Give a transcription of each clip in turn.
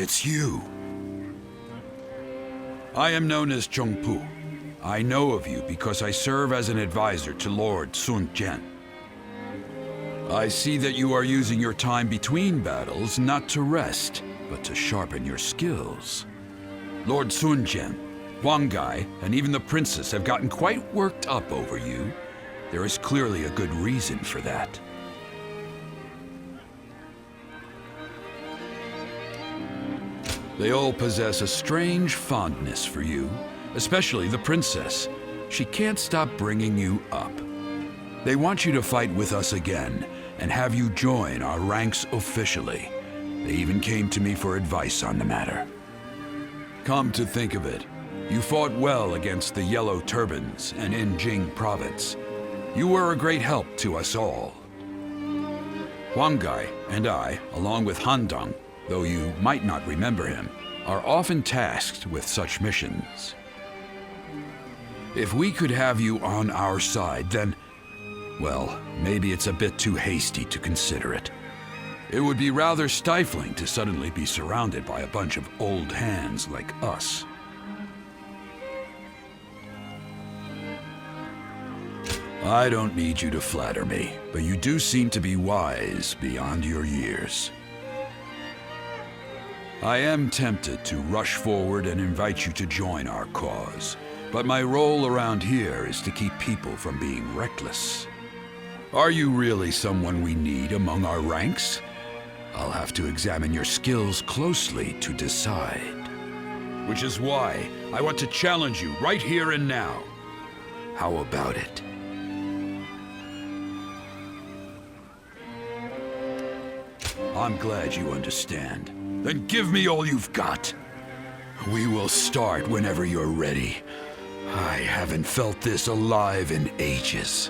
it's you. I am known as Cheng Pu. I know of you because I serve as an advisor to Lord Sun Jian. I see that you are using your time between battles not to rest, but to sharpen your skills. Lord Sun Jian, Huang Gai, and even the princess have gotten quite worked up over you. There is clearly a good reason for that. They all possess a strange fondness for you, especially the princess. She can't stop bringing you up. They want you to fight with us again and have you join our ranks officially. They even came to me for advice on the matter. Come to think of it, you fought well against the Yellow Turbans and in Jing province. You were a great help to us all. Huang Gai and I, along with Han Dong, though you might not remember him, are often tasked with such missions. If we could have you on our side, then, well, maybe it's a bit too hasty to consider it. It would be rather stifling to suddenly be surrounded by a bunch of old hands like us. I don't need you to flatter me, but you do seem to be wise beyond your years. I am tempted to rush forward and invite you to join our cause, but my role around here is to keep people from being reckless. Are you really someone we need among our ranks? I'll have to examine your skills closely to decide. Which is why I want to challenge you right here and now. How about it? I'm glad you understand. Then give me all you've got. We will start whenever you're ready. I haven't felt this alive in ages.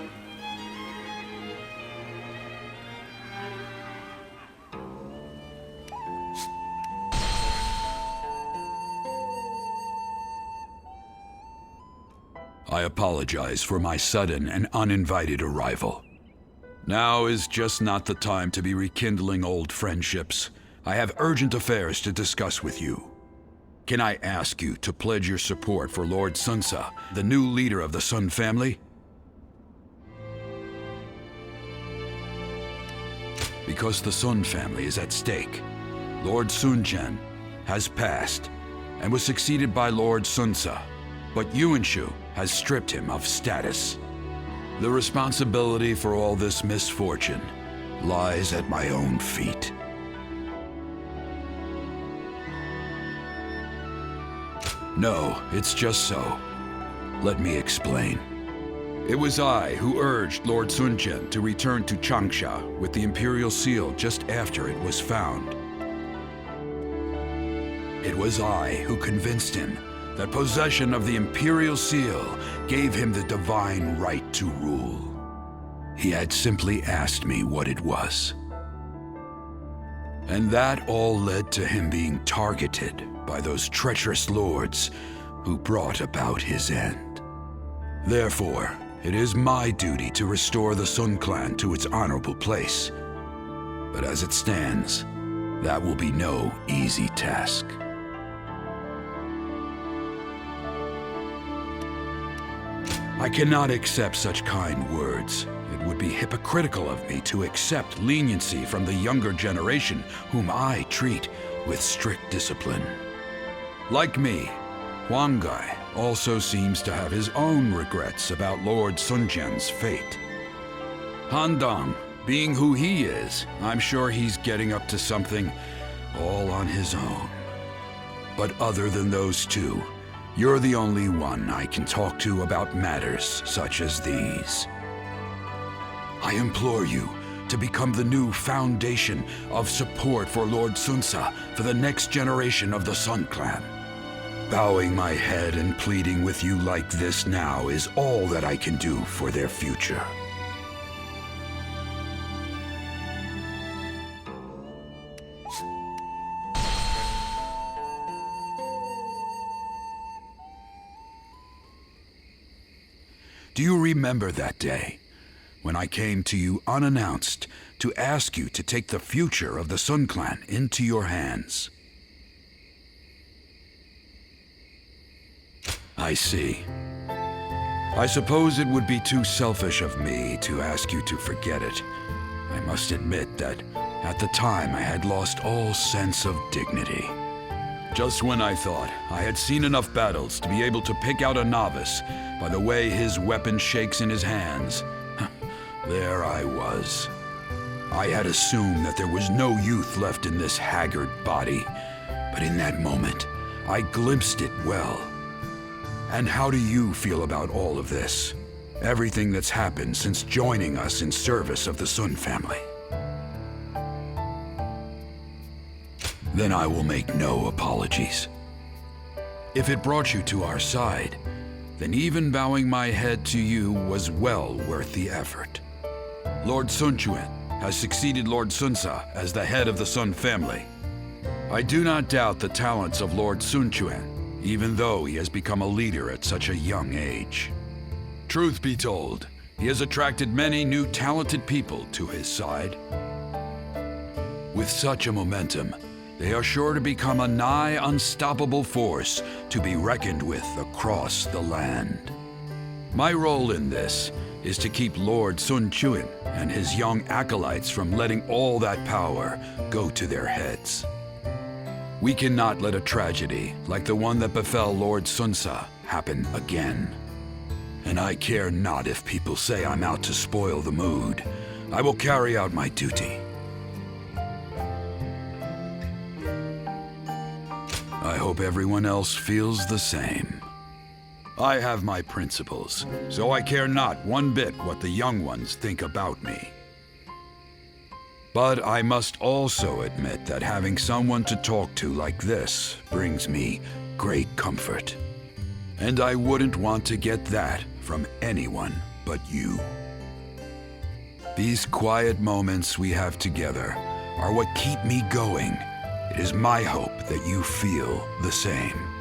I apologize for my sudden and uninvited arrival. Now is just not the time to be rekindling old friendships. I have urgent affairs to discuss with you. Can I ask you to pledge your support for Lord Sunsa, the new leader of the Sun family? Because the Sun family is at stake. Lord Sun Jian has passed and was succeeded by Lord Sunsa, but Yuanshu has stripped him of status. The responsibility for all this misfortune lies at my own feet. No, it's just so. Let me explain. It was I who urged Lord Sun Jian to return to Changsha with the Imperial Seal just after it was found. It was I who convinced him that possession of the Imperial Seal gave him the divine right to rule. He had simply asked me what it was. And that all led to him being targeted by those treacherous lords who brought about his end. Therefore, it is my duty to restore the Sun clan to its honorable place. But as it stands, that will be no easy task. I cannot accept such kind words. It would be hypocritical of me to accept leniency from the younger generation, whom I treat with strict discipline. Like me, Huang Gai also seems to have his own regrets about Lord Sun Jian's fate. Han Dong, being who he is, I'm sure he's getting up to something all on his own. But other than those two, you're the only one I can talk to about matters such as these. I implore you to become the new foundation of support for Lord Sunsa for the next generation of the Sun Clan. Bowing my head and pleading with you like this now is all that I can do for their future. Do you remember that day, when I came to you unannounced to ask you to take the future of the Sun Clan into your hands? I see. I suppose it would be too selfish of me to ask you to forget it. I must admit that at the time I had lost all sense of dignity. Just when I thought I had seen enough battles to be able to pick out a novice by the way his weapon shakes in his hands, there I was. I had assumed that there was no youth left in this haggard body, but in that moment, I glimpsed it well. And how do you feel about all of this? Everything that's happened since joining us in service of the Sun family? Then I will make no apologies. If it brought you to our side, then even bowing my head to you was well worth the effort. Lord Sun Quan has succeeded Lord Sunsa as the head of the Sun family. I do not doubt the talents of Lord Sun Quan, even though he has become a leader at such a young age. Truth be told, he has attracted many new talented people to his side. With such a momentum, they are sure to become a nigh unstoppable force to be reckoned with across the land. My role in this is to keep Lord Sun Quan and his young acolytes from letting all that power go to their heads. We cannot let a tragedy like the one that befell Lord Sunsa happen again. And I care not if people say I'm out to spoil the mood. I will carry out my duty. I hope everyone else feels the same. I have my principles, so I care not one bit what the young ones think about me. But I must also admit that having someone to talk to like this brings me great comfort. And I wouldn't want to get that from anyone but you. These quiet moments we have together are what keep me going. It is my hope that you feel the same.